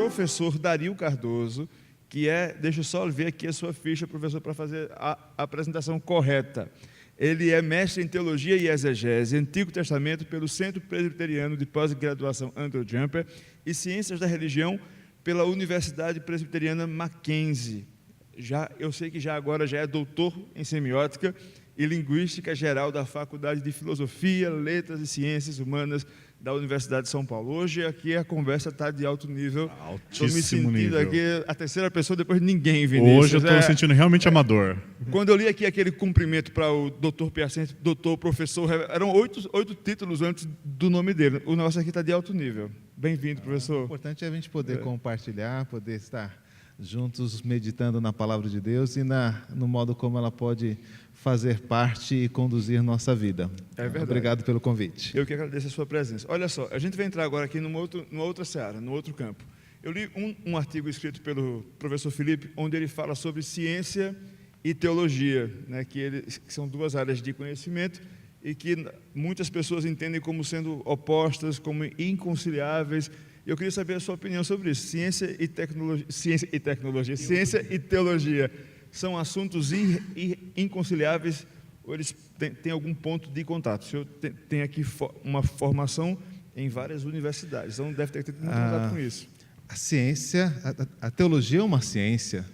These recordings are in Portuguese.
professor Dario Cardoso, que é, deixa eu só ver aqui a sua ficha, professor, para fazer a apresentação correta. Ele é mestre em Teologia e Exegese, Antigo Testamento, pelo Centro Presbiteriano de Pós-Graduação Andrew Jumper e Ciências da Religião pela Universidade Presbiteriana Mackenzie. Eu sei que agora já é doutor em Semiótica e Linguística Geral da Faculdade de Filosofia, Letras e Ciências Humanas da Universidade de São Paulo. Hoje aqui a conversa está de alto nível. Estou me sentindo nível. Aqui a terceira pessoa depois de ninguém, Vinícius. Hoje eu estou me sentindo realmente amador. Quando eu li aqui aquele cumprimento para o doutor Piacente, doutor, professor, eram oito títulos antes do nome dele. O nosso aqui está de alto nível. Bem-vindo, professor. O importante é a gente poder compartilhar, poder estar juntos meditando na palavra de Deus e no modo como ela pode fazer parte e conduzir nossa vida. É verdade. Obrigado pelo convite. Eu que agradeço a sua presença. Olha só, a gente vai entrar agora aqui numa outra seara, num outro campo. Eu li um artigo escrito pelo professor Felipe, onde ele fala sobre ciência e teologia, né, que são duas áreas de conhecimento e que muitas pessoas entendem como sendo opostas, como inconciliáveis. Eu queria saber a sua opinião sobre isso. Ciência e teologia são assuntos inconciliáveis ou eles têm algum ponto de contato? O senhor tem aqui uma formação em várias universidades, então deve ter muito contato com isso. A ciência, a teologia é uma ciência.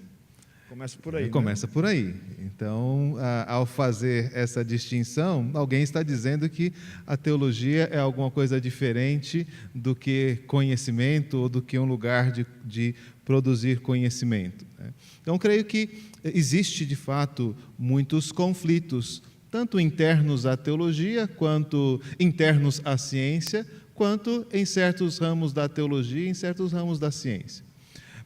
Começa por aí. Começa por aí. Então, ao fazer essa distinção, alguém está dizendo que a teologia é alguma coisa diferente do que conhecimento ou do que um lugar de produzir conhecimento. Então, creio que existe, de fato, muitos conflitos, tanto internos à teologia, quanto internos à ciência, quanto em certos ramos da teologia e em certos ramos da ciência.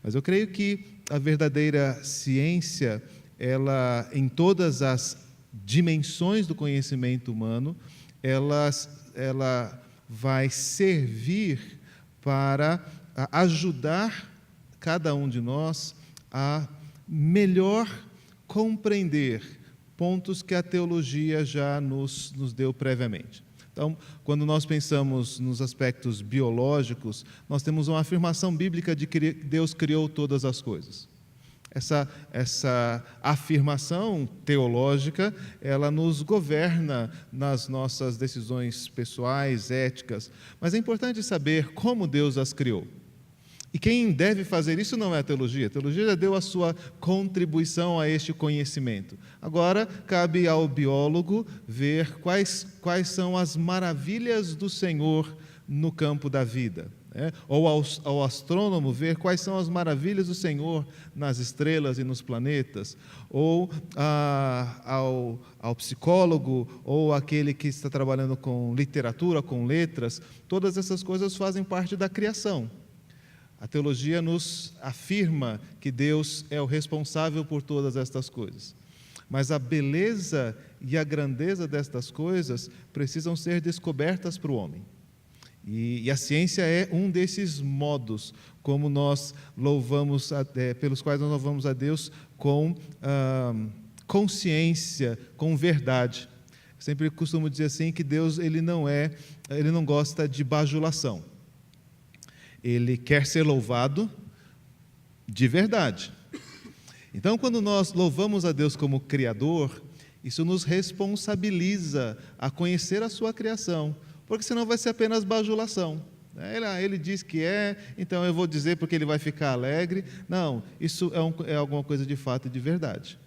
Mas eu creio que a verdadeira ciência, ela, em todas as dimensões do conhecimento humano, ela vai servir para ajudar cada um de nós a melhor compreender pontos que a teologia já nos deu previamente. Então, quando nós pensamos nos aspectos biológicos, nós temos uma afirmação bíblica de que Deus criou todas as coisas. Essa afirmação teológica, ela nos governa nas nossas decisões pessoais, éticas, mas é importante saber como Deus as criou. E quem deve fazer isso não é a teologia já deu a sua contribuição a este conhecimento. Agora, cabe ao biólogo ver quais são as maravilhas do Senhor no campo da vida. Ou ao astrônomo ver quais são as maravilhas do Senhor nas estrelas e nos planetas. Ou ao psicólogo, ou aquele que está trabalhando com literatura, com letras. Todas essas coisas fazem parte da criação. A teologia nos afirma que Deus é o responsável por todas estas coisas. Mas a beleza e a grandeza destas coisas precisam ser descobertas para o homem. E a ciência é um desses modos como nós louvamos, pelos quais nós louvamos a Deus com consciência, com verdade. Eu sempre costumo dizer assim que Deus ele não gosta de bajulação. Ele quer ser louvado de verdade. Então, quando nós louvamos a Deus como Criador, isso nos responsabiliza a conhecer a sua criação, porque senão vai ser apenas bajulação. Ele diz que então eu vou dizer porque ele vai ficar alegre. Não, isso é alguma coisa de fato e de verdade.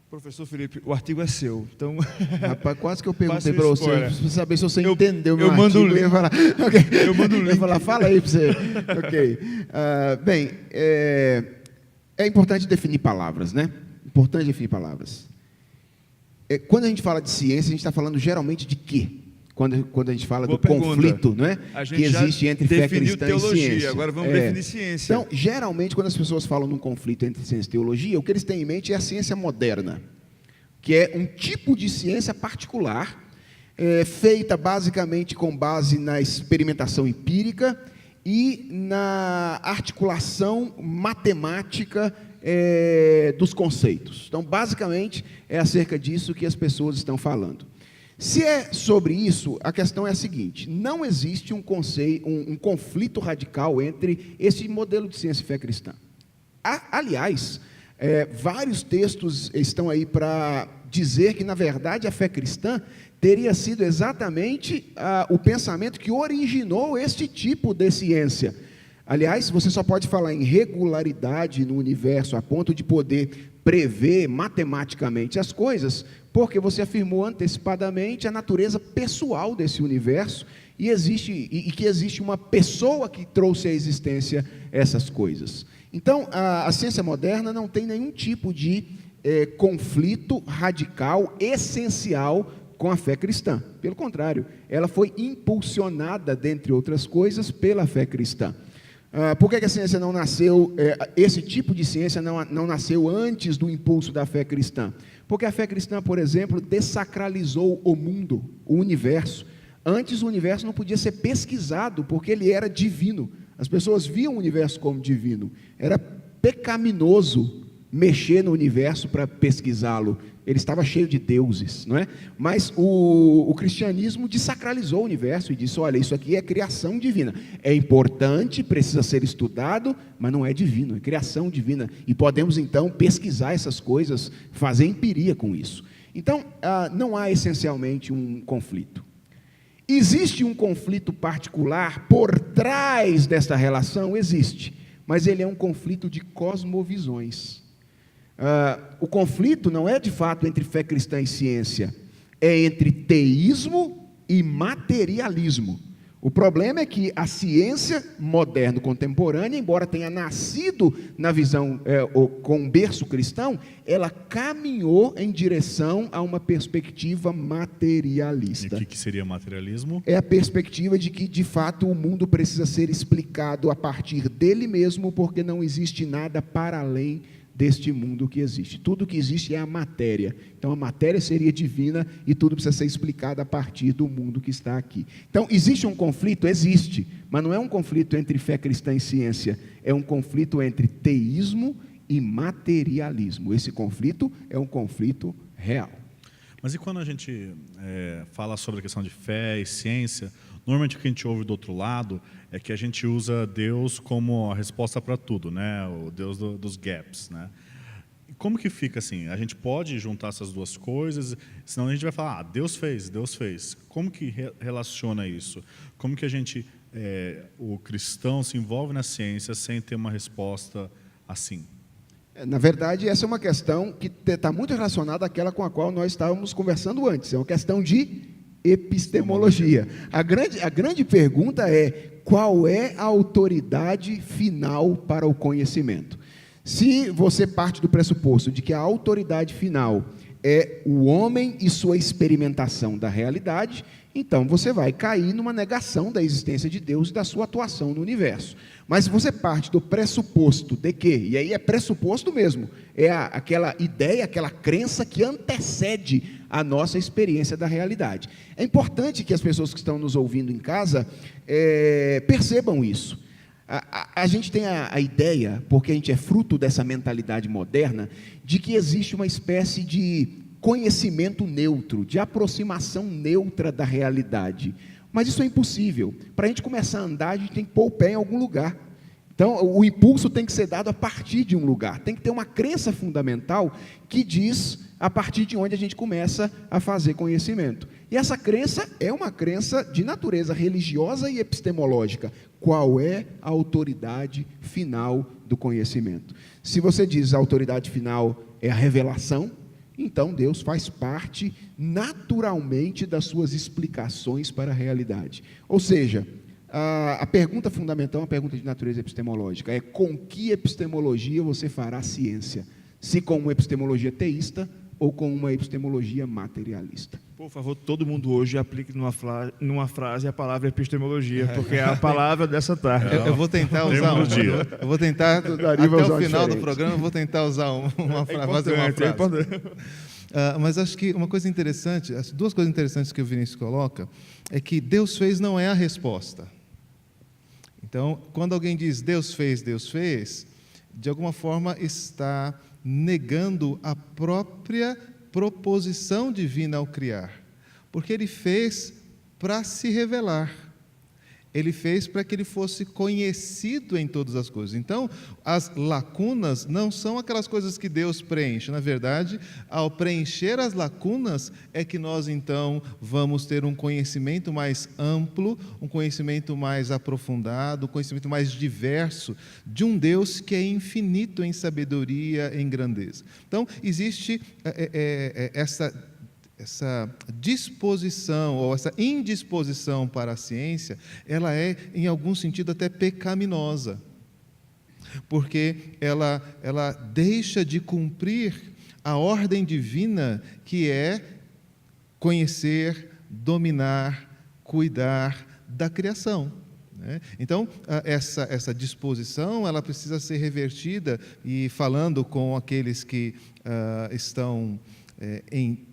Professor Felipe, o artigo é seu. Então, rapaz, quase que eu perguntei para você, para saber se você entendeu meu artigo. Eu ia falar, okay. Eu mando o link. Eu ia falar, fala aí para você. Ok. Bem, é importante definir palavras, né? Importante definir palavras. Quando a gente fala de ciência, a gente está falando geralmente de quê? Quando a gente fala do conflito, não é? Que existe entre fé cristã teologia, e ciência. Agora vamos definir ciência. Então, geralmente, quando as pessoas falam num conflito entre ciência e teologia, o que eles têm em mente é a ciência moderna, que é um tipo de ciência particular, feita basicamente com base na experimentação empírica e na articulação matemática dos conceitos. Então, basicamente, é acerca disso que as pessoas estão falando. Se é sobre isso, a questão é a seguinte: não existe um conflito radical entre esse modelo de ciência e fé cristã. Aliás, vários textos estão aí para dizer que, na verdade, a fé cristã teria sido exatamente o pensamento que originou este tipo de ciência. Aliás, você só pode falar em regularidade no universo a ponto de poder prever matematicamente as coisas, porque você afirmou antecipadamente a natureza pessoal desse universo e que existe uma pessoa que trouxe à existência essas coisas. Então, a ciência moderna não tem nenhum tipo de conflito radical, essencial, com a fé cristã. Pelo contrário, ela foi impulsionada, dentre outras coisas, pela fé cristã. Por que a ciência não nasceu, esse tipo de ciência não nasceu antes do impulso da fé cristã? Porque a fé cristã, por exemplo, dessacralizou o mundo, o universo. Antes o universo não podia ser pesquisado, porque ele era divino. As pessoas viam o universo como divino. Era pecaminoso mexer no universo para pesquisá-lo. Ele estava cheio de deuses, não é? Mas o cristianismo desacralizou o universo e disse: olha, isso aqui é criação divina. É importante, precisa ser estudado, mas não é divino, é criação divina. E podemos, então, pesquisar essas coisas, fazer empiria com isso. Então, não há essencialmente um conflito. Existe um conflito particular por trás desta relação? Existe, mas ele é um conflito de cosmovisões. O conflito não é de fato entre fé cristã e ciência, é entre teísmo e materialismo. O problema é que a ciência moderna contemporânea, embora tenha nascido na visão com berço cristão, ela caminhou em direção a uma perspectiva materialista. E o que seria materialismo? É a perspectiva de que, de fato, o mundo precisa ser explicado a partir dele mesmo, porque não existe nada para além deste mundo que existe. Tudo que existe é a matéria. Então, a matéria seria divina e tudo precisa ser explicado a partir do mundo que está aqui. Então, existe um conflito? Existe, mas não é um conflito entre fé cristã e ciência, é um conflito entre teísmo e materialismo. Esse conflito é um conflito real. Mas e quando a gente fala sobre a questão de fé e ciência, normalmente o que a gente ouve do outro lado é que a gente usa Deus como a resposta para tudo, né? O Deus dos gaps, né? E como que fica assim? A gente pode juntar essas duas coisas, senão a gente vai falar, Deus fez, Deus fez. Como que relaciona isso? Como que a gente, o cristão, se envolve na ciência sem ter uma resposta assim? Na verdade, essa é uma questão que está muito relacionada àquela com a qual nós estávamos conversando antes. É uma questão de epistemologia. A grande pergunta é: qual é a autoridade final para o conhecimento? Se você parte do pressuposto de que a autoridade final é o homem e sua experimentação da realidade, então você vai cair numa negação da existência de Deus e da sua atuação no universo. Mas se você parte do pressuposto de que, e aí é pressuposto mesmo, é aquela ideia, aquela crença que antecede a nossa experiência da realidade. É importante que as pessoas que estão nos ouvindo em casa percebam isso. A gente tem a ideia, porque a gente é fruto dessa mentalidade moderna, de que existe uma espécie de conhecimento neutro, de aproximação neutra da realidade. Mas isso é impossível. Para a gente começar a andar, a gente tem que pôr o pé em algum lugar. Então, o impulso tem que ser dado a partir de um lugar. Tem que ter uma crença fundamental que diz a partir de onde a gente começa a fazer conhecimento. E essa crença é uma crença de natureza religiosa e epistemológica. Qual é a autoridade final do conhecimento? Se você diz a autoridade final é a revelação, então Deus faz parte naturalmente das suas explicações para a realidade. Ou seja, a pergunta fundamental é uma pergunta de natureza epistemológica, é com que epistemologia você fará ciência? Se com uma epistemologia teísta ou com uma epistemologia materialista? Por favor, todo mundo hoje aplique numa frase a palavra epistemologia, porque é a palavra dessa tarde. Eu vou tentar usar uma. Eu vou tentar, até o final do programa, eu vou tentar usar uma frase. Mas acho que uma coisa interessante, as duas coisas interessantes que o Vinícius coloca, é que Deus fez não é a resposta. Então, quando alguém diz Deus fez, de alguma forma está negando a própria proposição divina ao criar. Porque Ele fez para se revelar. Ele fez para que Ele fosse conhecido em todas as coisas. Então, as lacunas não são aquelas coisas que Deus preenche. Na verdade, ao preencher as lacunas, é que nós, então, vamos ter um conhecimento mais amplo, um conhecimento mais aprofundado, um conhecimento mais diverso de um Deus que é infinito em sabedoria, em grandeza. Então, existe essa disposição ou essa indisposição para a ciência, ela é, em algum sentido, até pecaminosa, porque ela deixa de cumprir a ordem divina, que é conhecer, dominar, cuidar da criação. Então, essa disposição, ela precisa ser revertida, e falando com aqueles que estão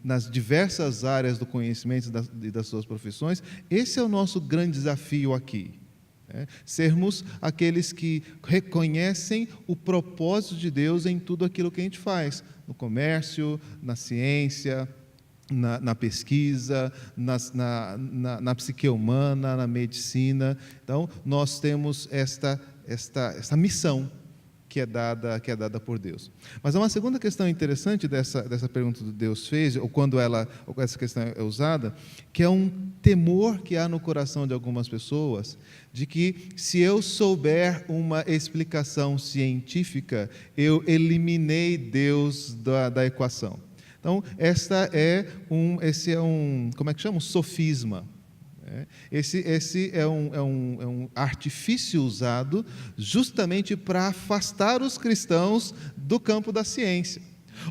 nas diversas áreas do conhecimento e das suas profissões, esse é o nosso grande desafio aqui. Sermos aqueles que reconhecem o propósito de Deus em tudo aquilo que a gente faz, no comércio, na ciência, na pesquisa, na psique humana, na medicina. Então, nós temos esta missão que é dada por Deus. Mas há uma segunda questão interessante dessa pergunta que Deus fez, ou quando essa questão é usada, que é um temor que há no coração de algumas pessoas, de que se eu souber uma explicação científica, eu eliminei Deus da equação. Então, esse é um, como é que chama? Um sofisma. Esse é um artifício usado justamente para afastar os cristãos do campo da ciência,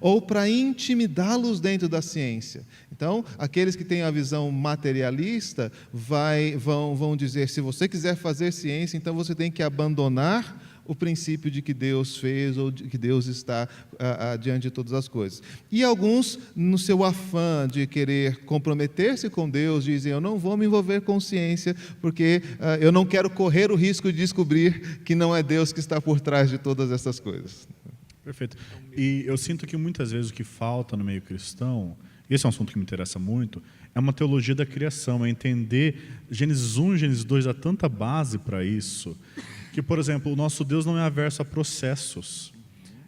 ou para intimidá-los dentro da ciência. Então, aqueles que têm a visão materialista vão dizer: se você quiser fazer ciência, então você tem que abandonar o princípio de que Deus fez, ou de que Deus está diante de todas as coisas. E alguns, no seu afã de querer comprometer-se com Deus, dizem: eu não vou me envolver com ciência, porque eu não quero correr o risco de descobrir que não é Deus que está por trás de todas essas coisas. Perfeito. E eu sinto que muitas vezes o que falta no meio cristão, esse é um assunto que me interessa muito, é uma teologia da criação, é entender Gênesis 1 e Gênesis 2, dá tanta base para isso, que, por exemplo, o nosso Deus não é averso a processos.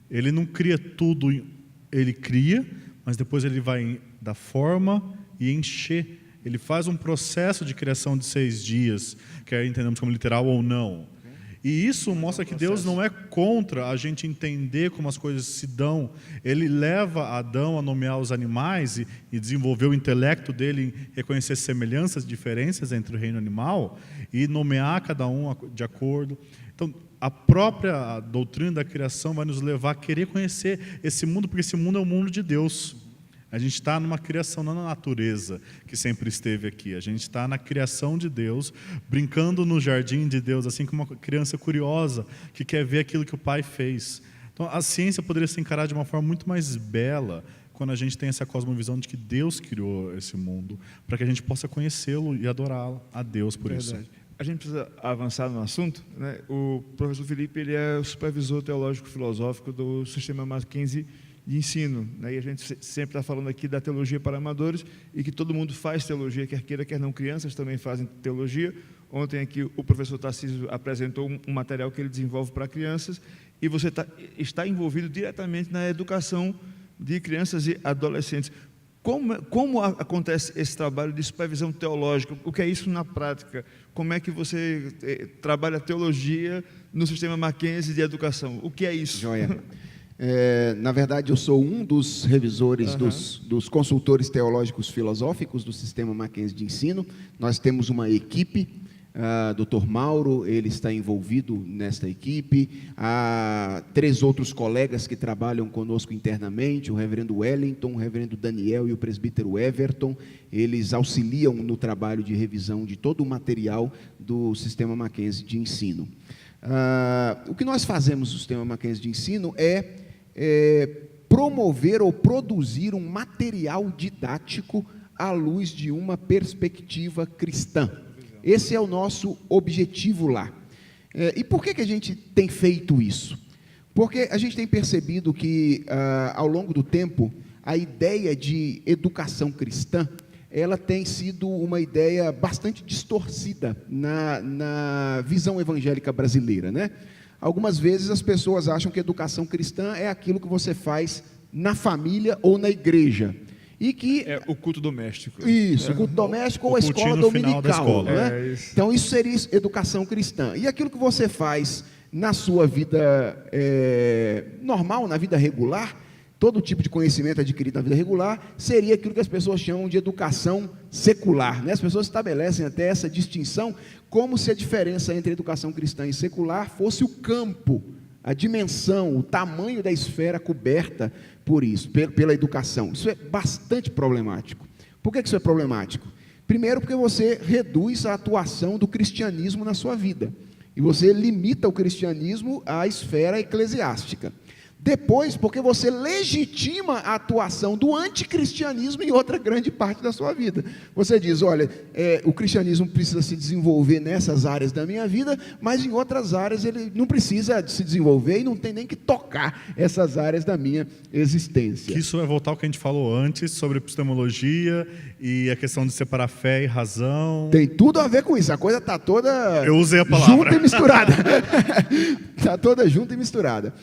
Ele não cria tudo, ele cria, mas depois ele vai dar forma e encher. Ele faz um processo de criação de 6 dias, quer entendamos como literal ou não. E isso mostra que Deus não é contra a gente entender como as coisas se dão. Ele leva Adão a nomear os animais e desenvolver o intelecto dele em reconhecer semelhanças, diferenças entre o reino animal e nomear cada um de acordo. Então, a própria doutrina da criação vai nos levar a querer conhecer esse mundo, porque esse mundo é o mundo de Deus. A gente está numa criação, não na natureza que sempre esteve aqui. A gente está na criação de Deus, brincando no jardim de Deus, assim como uma criança curiosa que quer ver aquilo que o Pai fez. Então, a ciência poderia ser encarada de uma forma muito mais bela quando a gente tem essa cosmovisão de que Deus criou esse mundo, para que a gente possa conhecê-lo e adorá-lo a Deus por isso. A gente precisa avançar no assunto, né? O professor Felipe, ele é o supervisor teológico-filosófico do Sistema Mackenzie de ensino, né? E a gente sempre está falando aqui da teologia para amadores, e que todo mundo faz teologia, quer queira, quer não. Crianças também fazem teologia. Ontem aqui o professor Tarcísio apresentou um material que ele desenvolve para crianças, e você está envolvido diretamente na educação de crianças e adolescentes. Como acontece esse trabalho de supervisão teológica? O que é isso na prática? Como é que você trabalha teologia no Sistema Mackenzie de educação? O que é isso? Joia. Na verdade, eu sou um dos revisores, dos consultores teológicos filosóficos do Sistema Mackenzie de ensino. Nós temos uma equipe, Dr. Mauro, ele está envolvido nesta equipe. Há 3 outros colegas que trabalham conosco internamente: o reverendo Wellington, o reverendo Daniel e o presbítero Everton. Eles auxiliam no trabalho de revisão de todo o material do Sistema Mackenzie de ensino. O que nós fazemos no Sistema Mackenzie de ensino é promover ou produzir um material didático à luz de uma perspectiva cristã. Esse é o nosso objetivo lá. E por que a gente tem feito isso? Porque a gente tem percebido que, ao longo do tempo, a ideia de educação cristã, ela tem sido uma ideia bastante distorcida na visão evangélica brasileira, né? Algumas vezes as pessoas acham que educação cristã é aquilo que você faz na família ou na igreja. E que É o culto doméstico. isso, o culto doméstico ou a escola cultinho no final da dominical, escola. né? Isso. Então isso seria educação cristã. E aquilo que você faz na sua vida normal, na vida regular, todo tipo de conhecimento adquirido na vida regular, seria aquilo que as pessoas chamam de educação secular, né? As pessoas estabelecem até essa distinção como se a diferença entre educação cristã e secular fosse o campo, a dimensão, o tamanho da esfera coberta por isso, pela educação. Isso é bastante problemático. Por que isso é problemático? Primeiro, porque você reduz a atuação do cristianismo na sua vida, e você limita o cristianismo à esfera eclesiástica. Depois, porque você legitima a atuação do anticristianismo em outra grande parte da sua vida. Você diz, olha, o cristianismo precisa se desenvolver nessas áreas da minha vida, mas em outras áreas ele não precisa se desenvolver e não tem nem que tocar essas áreas da minha existência. Que isso vai voltar ao que a gente falou antes sobre epistemologia e a questão de separar fé e razão. Tem tudo a ver com isso, a coisa está toda Eu usei a palavra. junta e misturada. Está toda junta e misturada.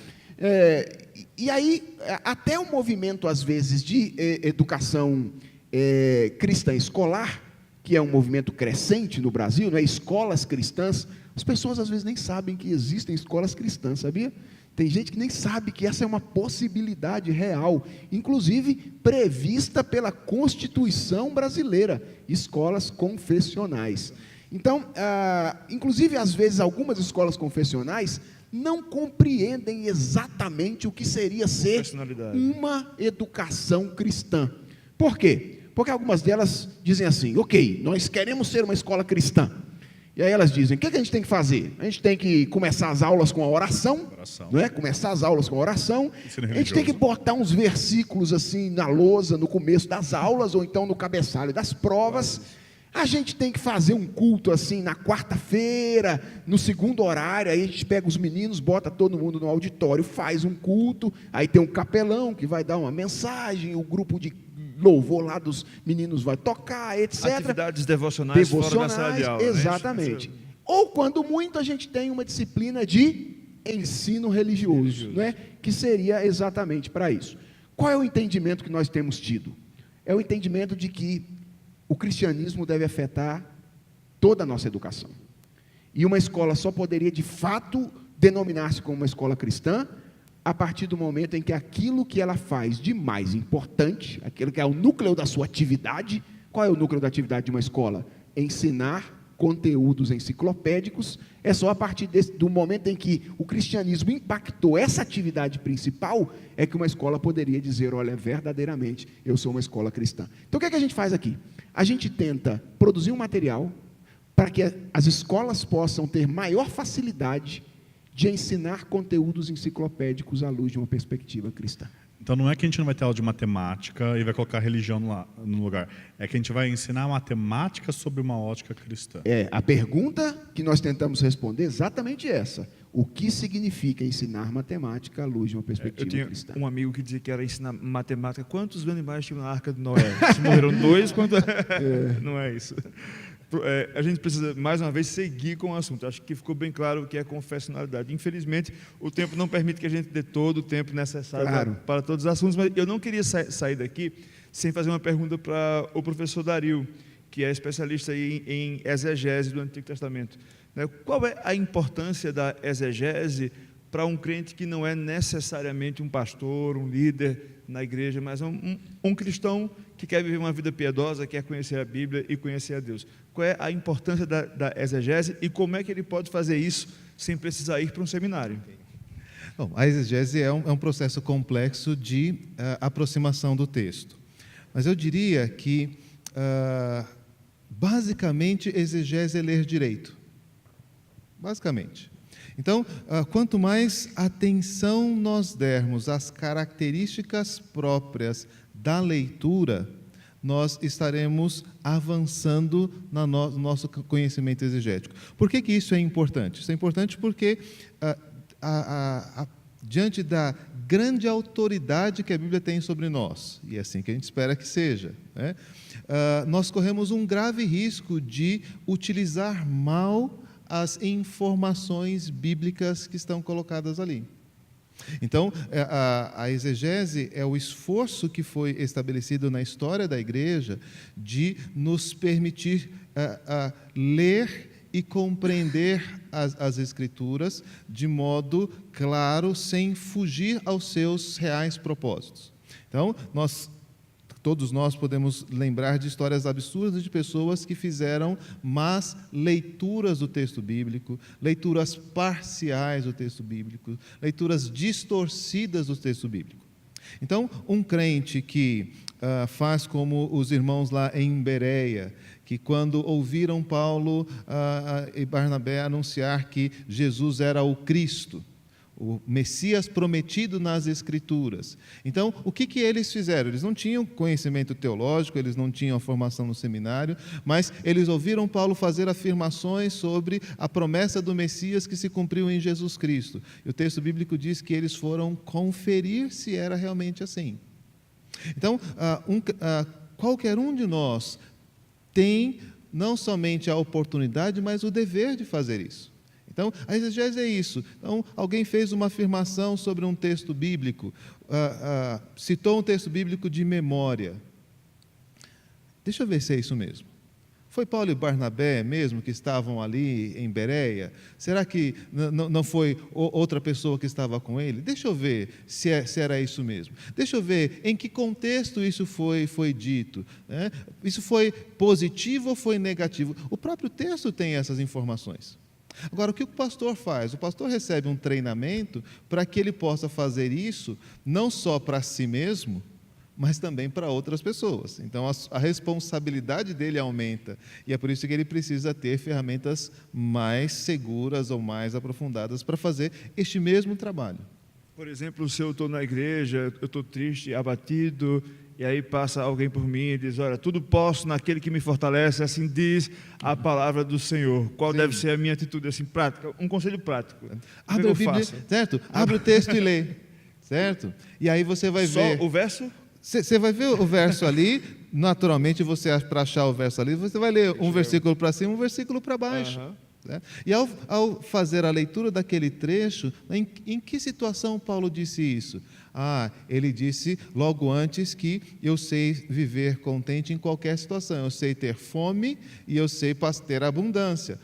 E aí, até o movimento, às vezes, de educação cristã escolar, que é um movimento crescente no Brasil, né? Escolas cristãs, as pessoas às vezes nem sabem que existem escolas cristãs, sabia? Tem gente que nem sabe que essa é uma possibilidade real, inclusive prevista pela Constituição brasileira, escolas confessionais. Então, inclusive, às vezes, algumas escolas confessionais não compreendem exatamente o que seria ser uma educação cristã. Por quê? Porque algumas delas dizem assim, ok, nós queremos ser uma escola cristã. E aí elas dizem, o que a gente tem que fazer? A gente tem que começar as aulas com a oração. Não é? Começar as aulas com a oração. A gente tem que botar uns versículos assim na lousa, no começo das aulas, ou então no cabeçalho das provas. A gente tem que fazer um culto assim na quarta-feira, no segundo horário, aí a gente pega os meninos, bota todo mundo no auditório, faz um culto, aí tem um capelão que vai dar uma mensagem, o grupo de louvor lá dos meninos vai tocar, etc. Atividades devocionais fora da sala de aula. Exatamente. Né? Ou quando muito a gente tem uma disciplina de ensino religioso. Né? Que seria exatamente para isso. Qual é o entendimento que nós temos tido? É o entendimento de que o cristianismo deve afetar toda a nossa educação. E uma escola só poderia, de fato, denominar-se como uma escola cristã a partir do momento em que aquilo que ela faz de mais importante, aquilo que é o núcleo da sua atividade, qual é o núcleo da atividade de uma escola? Ensinar conteúdos enciclopédicos. É só a partir do momento em que o cristianismo impactou essa atividade principal, é que uma escola poderia dizer, olha, verdadeiramente, eu sou uma escola cristã. Então, o que é que a gente faz aqui? A gente tenta produzir um material para que as escolas possam ter maior facilidade de ensinar conteúdos enciclopédicos à luz de uma perspectiva cristã. Então não é que a gente não vai ter aula de matemática e vai colocar religião no lugar. É que a gente vai ensinar matemática sobre uma ótica cristã. A pergunta que nós tentamos responder é exatamente essa. O que significa ensinar matemática à luz de uma perspectiva cristã? Eu tinha um amigo que dizia que era ensinar matemática. Quantos animais tinham na Arca de Noé? Se morreram 2, quanto... Não é isso. A gente precisa, mais uma vez, seguir com o assunto. Acho que ficou bem claro o que é confessionalidade. Infelizmente, o tempo não permite que a gente dê todo o tempo necessário para todos os assuntos, mas eu não queria sair daqui sem fazer uma pergunta para o professor Dario, que é especialista em exegese do Antigo Testamento. Qual é a importância da exegese para um crente que não é necessariamente um pastor, um líder na igreja, mas um cristão que quer viver uma vida piedosa, quer conhecer a Bíblia e conhecer a Deus? Qual é a importância da exegese e como é que ele pode fazer isso sem precisar ir para um seminário? Bom, a exegese é um processo complexo de aproximação do texto. Mas eu diria que, basicamente, exegese é ler direito. Basicamente. Então, quanto mais atenção nós dermos às características próprias da leitura, nós estaremos avançando no nosso conhecimento exegético. Por que isso é importante? Isso é importante porque, diante da grande autoridade que a Bíblia tem sobre nós, e é assim que a gente espera que seja, né? nós corremos um grave risco de utilizar mal as informações bíblicas que estão colocadas ali. Então, a exegese é o esforço que foi estabelecido na história da igreja de nos permitir ler e compreender as Escrituras de modo claro, sem fugir aos seus reais propósitos. Então, todos nós podemos lembrar de histórias absurdas de pessoas que fizeram más leituras do texto bíblico, leituras parciais do texto bíblico, leituras distorcidas do texto bíblico. Então, um crente que faz como os irmãos lá em Bereia, que quando ouviram Paulo e Barnabé anunciar que Jesus era o Cristo, o Messias prometido nas Escrituras. Então, o que eles fizeram? Eles não tinham conhecimento teológico, eles não tinham formação no seminário, mas eles ouviram Paulo fazer afirmações sobre a promessa do Messias que se cumpriu em Jesus Cristo. E o texto bíblico diz que eles foram conferir se era realmente assim. Então, qualquer um de nós tem não somente a oportunidade, mas o dever de fazer isso. Então, a exegese é isso. Então, alguém fez uma afirmação sobre um texto bíblico, citou um texto bíblico de memória. Deixa eu ver se é isso mesmo. Foi Paulo e Barnabé mesmo que estavam ali em Bereia? Será que não foi outra pessoa que estava com ele? Deixa eu ver se era isso mesmo. Deixa eu ver em que contexto isso foi dito. Né? Isso foi positivo ou foi negativo? O próprio texto tem essas informações. Agora, o que o pastor faz? O pastor recebe um treinamento para que ele possa fazer isso não só para si mesmo, mas também para outras pessoas. Então, a responsabilidade dele aumenta, e é por isso que ele precisa ter ferramentas mais seguras ou mais aprofundadas para fazer este mesmo trabalho. Por exemplo, se eu estou na igreja, eu estou triste, abatido, e aí passa alguém por mim e diz, olha, tudo posso naquele que me fortalece, assim diz a palavra do Senhor. Qual Sim. deve ser a minha atitude, assim, prática? Um conselho prático. Abre a Bíblia, certo? Abre o texto e lê, certo? E aí você vai ver... Só o verso? Você vai ver o verso ali, naturalmente, para achar o verso ali, você vai ler um versículo para cima, um versículo para baixo. Né? E ao fazer a leitura daquele trecho, em que situação Paulo disse isso? Ele disse logo antes que eu sei viver contente em qualquer situação, eu sei ter fome e eu sei ter abundância.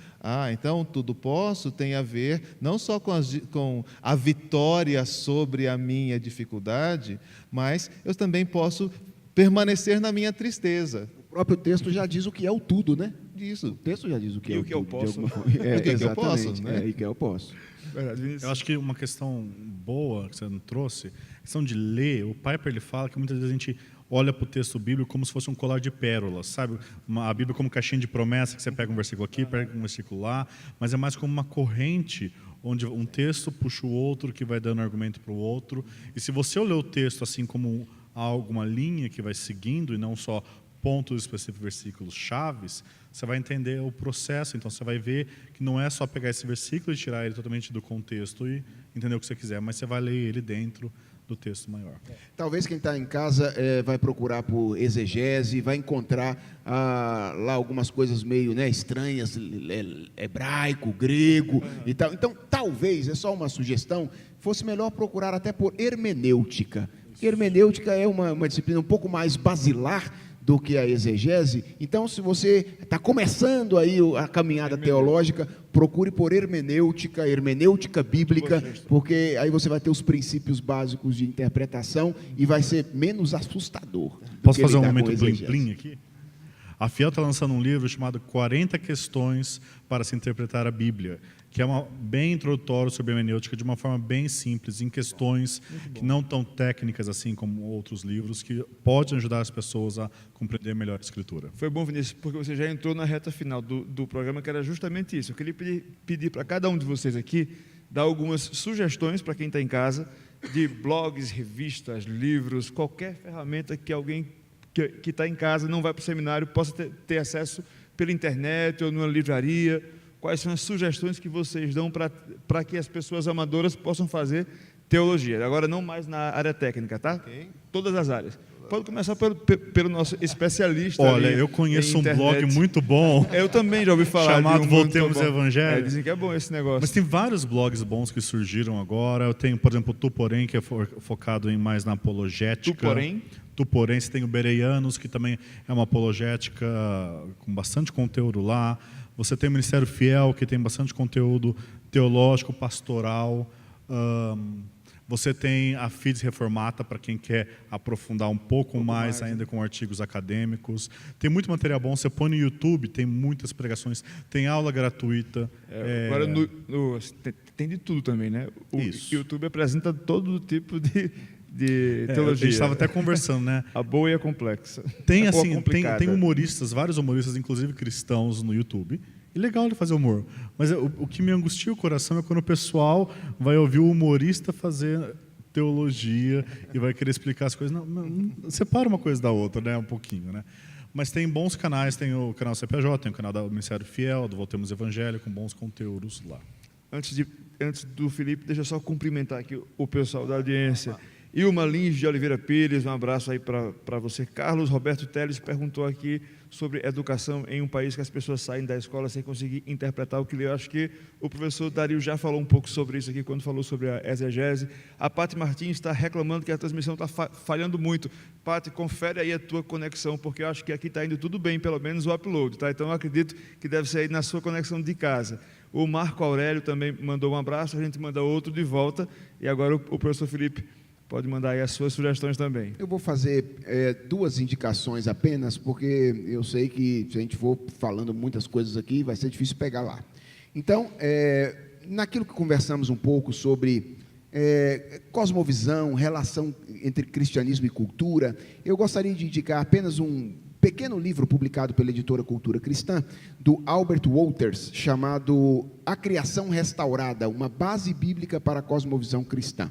Então tudo posso tem a ver não só com a vitória sobre a minha dificuldade, mas eu também posso permanecer na minha tristeza. O próprio texto já diz o que é o tudo, né? Isso. O texto já diz o que E é o o que eu tudo. posso. O que eu posso, né? E que eu posso. Verdade, Vinícius? Eu acho que uma questão boa que você trouxe, a questão de ler, o Piper ele fala que muitas vezes a gente olha para o texto bíblico como se fosse um colar de pérolas, sabe? A Bíblia como caixinha de promessa, que você pega um versículo aqui, pega um versículo lá, mas é mais como uma corrente, onde um texto puxa o outro, que vai dando argumento para o outro, e se você olhar o texto assim como alguma linha que vai seguindo, e não só pontos específicos, versículos chaves, você vai entender o processo. Então você vai ver que não é só pegar esse versículo e tirar ele totalmente do contexto e entender o que você quiser, mas você vai ler ele dentro do texto maior. Talvez quem está em casa vai procurar por exegese, vai encontrar lá algumas coisas meio estranhas, hebraico, grego e tal. Então, talvez, é só uma sugestão, fosse melhor procurar até por hermenêutica. Hermenêutica é uma disciplina um pouco mais basilar do que a exegese. Então, se você está começando aí a caminhada teológica, procure por hermenêutica bíblica, porque aí você vai ter os princípios básicos de interpretação e vai ser menos assustador. Posso fazer um momento plim-plim aqui? A Fiel está lançando um livro chamado 40 questões para se interpretar a Bíblia, que é bem introdutório sobre a hermenêutica, de uma forma bem simples, em questões que não tão técnicas assim como outros livros, que podem ajudar as pessoas a compreender melhor a Escritura. Foi bom, Vinícius, porque você já entrou na reta final do programa, que era justamente isso. Eu queria pedir para cada um de vocês aqui dar algumas sugestões para quem está em casa, de blogs, revistas, livros, qualquer ferramenta que alguém que está em casa, não vai para o seminário, possa ter acesso pela internet ou numa livraria. Quais são as sugestões que vocês dão para que as pessoas amadoras possam fazer teologia? Agora, não mais na área técnica, tá? Ok. Todas as áreas. Pode começar pelo nosso especialista. Olha, ali eu conheço em um blog internet. muito bom, Eu também já ouvi falar chamado de um Voltemos muito ao bom. Evangelho. Dizem que é bom esse negócio. Mas tem vários blogs bons que surgiram agora. Eu tenho, por exemplo, o Tuporém, que é focado mais na apologética. Tuporém, você tem o Bereanos, que também é uma apologética com bastante conteúdo lá. Você tem o Ministério Fiel, que tem bastante conteúdo teológico, pastoral. Você tem a Fides Reformata, para quem quer aprofundar um pouco mais ainda com artigos acadêmicos. Tem muito material bom. Você põe no YouTube, tem muitas pregações, tem aula gratuita. Agora, tem de tudo também, né? O Isso. YouTube apresenta todo tipo de teologia. A gente estava até conversando, né? A boa e a complexa. Tem, A boa assim, complicada. tem humoristas, vários humoristas, inclusive cristãos, no YouTube. E legal ele fazer humor. Mas o que me angustia o coração é quando o pessoal vai ouvir o humorista fazer teologia e vai querer explicar as coisas. Não, separa uma coisa da outra, né? Um pouquinho, né? Mas tem bons canais, tem o canal CPJ, tem o canal do Ministério Fiel, do Voltemos Evangelho, com bons conteúdos lá. Antes do Felipe, deixa eu só cumprimentar aqui o pessoal da audiência. Ilma Lins de Oliveira Pires, um abraço aí para você. Carlos Roberto Teles perguntou aqui sobre educação em um país que as pessoas saem da escola sem conseguir interpretar o que lê. Eu acho que o professor Dario já falou um pouco sobre isso aqui, quando falou sobre a exegese. A Pati Martins está reclamando que a transmissão está falhando muito. Pati, confere aí a tua conexão, porque eu acho que aqui está indo tudo bem, pelo menos o upload, tá? Então eu acredito que deve ser aí na sua conexão de casa. O Marco Aurélio também mandou um abraço, a gente manda outro de volta, e agora o professor Felipe pode mandar aí as suas sugestões também. Eu vou fazer 2 indicações apenas, porque eu sei que se a gente for falando muitas coisas aqui, vai ser difícil pegar lá. Então, naquilo que conversamos um pouco sobre cosmovisão, relação entre cristianismo e cultura, eu gostaria de indicar apenas um pequeno livro publicado pela editora Cultura Cristã, do Albert Wolters, chamado A Criação Restaurada, uma base bíblica para a cosmovisão cristã.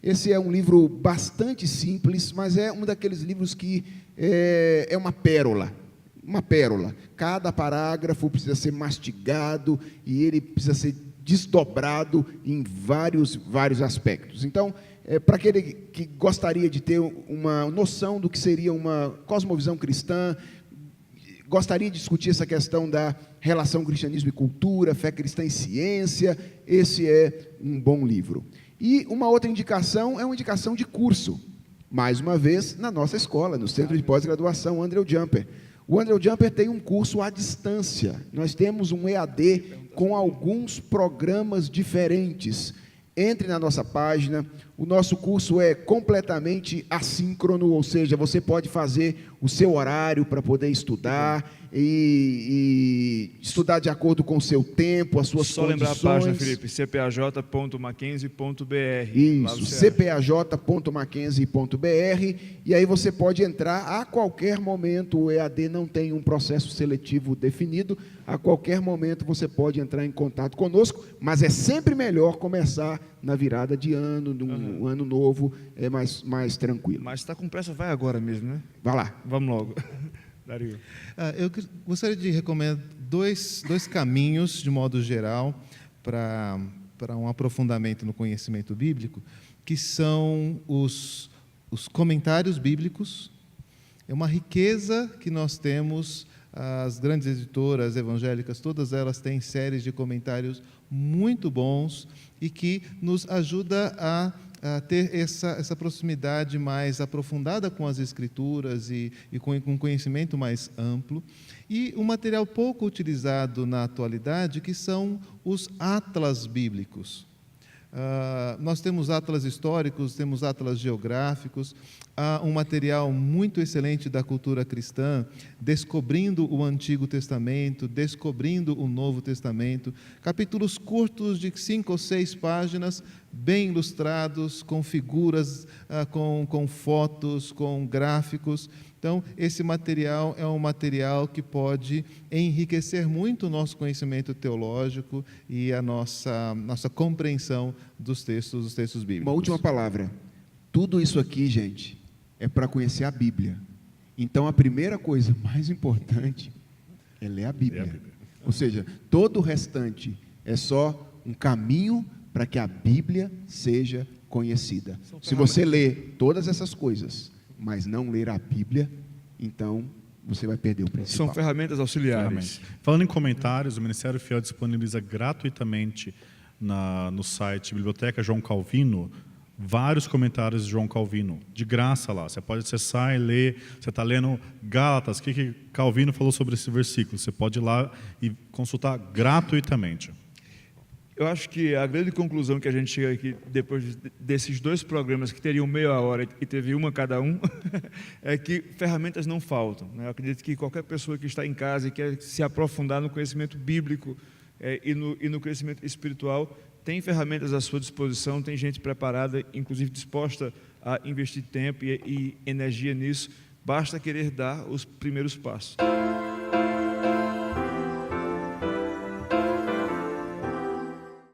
Esse é um livro bastante simples, mas é um daqueles livros que é uma pérola. Cada parágrafo precisa ser mastigado e ele precisa ser desdobrado em vários aspectos. Então, para aquele que gostaria de ter uma noção do que seria uma cosmovisão cristã, gostaria de discutir essa questão da relação cristianismo e cultura, fé cristã e ciência, esse é um bom livro. E uma outra indicação é uma indicação de curso, mais uma vez, na nossa escola, no Centro de Pós-Graduação André Jumper. O André Jumper tem um curso à distância, nós temos um EAD com alguns programas diferentes. Entre na nossa página, o nosso curso é completamente assíncrono, ou seja, você pode fazer o seu horário para poder estudar e estudar de acordo com o seu tempo, as suas Só condições. lembrar a página, Felipe, cpaj.mackenzie.br. Isso, cpaj.mackenzie.br, e aí você pode entrar a qualquer momento. O EAD não tem um processo seletivo definido, a qualquer momento você pode entrar em contato conosco, mas é sempre melhor começar na virada de ano, num ano novo, é mais tranquilo. Mas está com pressa, vai agora mesmo, né? Vai lá. Vamos logo. Dario. Eu gostaria de recomendar dois caminhos, de modo geral, para um aprofundamento no conhecimento bíblico, que são os comentários bíblicos. É uma riqueza que nós temos. As grandes editoras evangélicas, todas elas têm séries de comentários muito bons e que nos ajuda a ter essa proximidade mais aprofundada com as Escrituras e com um conhecimento mais amplo. E um material pouco utilizado na atualidade, que são os atlas bíblicos. Nós temos atlas históricos, temos atlas geográficos, há um material muito excelente da cultura cristã, descobrindo o Antigo Testamento, descobrindo o Novo Testamento, capítulos curtos de 5 ou 6 páginas, bem ilustrados, com figuras, com fotos, com gráficos. Então, esse material é um material que pode enriquecer muito o nosso conhecimento teológico e a nossa compreensão dos textos bíblicos. Uma última palavra. Tudo isso aqui, gente, é para conhecer a Bíblia. Então, a primeira coisa mais importante é ler a Bíblia. Ou seja, todo o restante é só um caminho para que a Bíblia seja conhecida. Se você lê todas essas coisas mas não ler a Bíblia, então você vai perder o principal. São ferramentas auxiliares. Falando em comentários, o Ministério Fiel disponibiliza gratuitamente no site Biblioteca João Calvino vários comentários de João Calvino, de graça lá. Você pode acessar e ler. Você está lendo Gálatas, o que Calvino falou sobre esse versículo. Você pode ir lá e consultar gratuitamente. Eu acho que a grande conclusão que a gente chega aqui, depois desses 2 programas que teriam meia hora e teve uma cada um, é que ferramentas não faltam, né? Eu acredito que qualquer pessoa que está em casa e quer se aprofundar no conhecimento bíblico e no crescimento espiritual, tem ferramentas à sua disposição, tem gente preparada, inclusive disposta a investir tempo e energia nisso, basta querer dar os primeiros passos.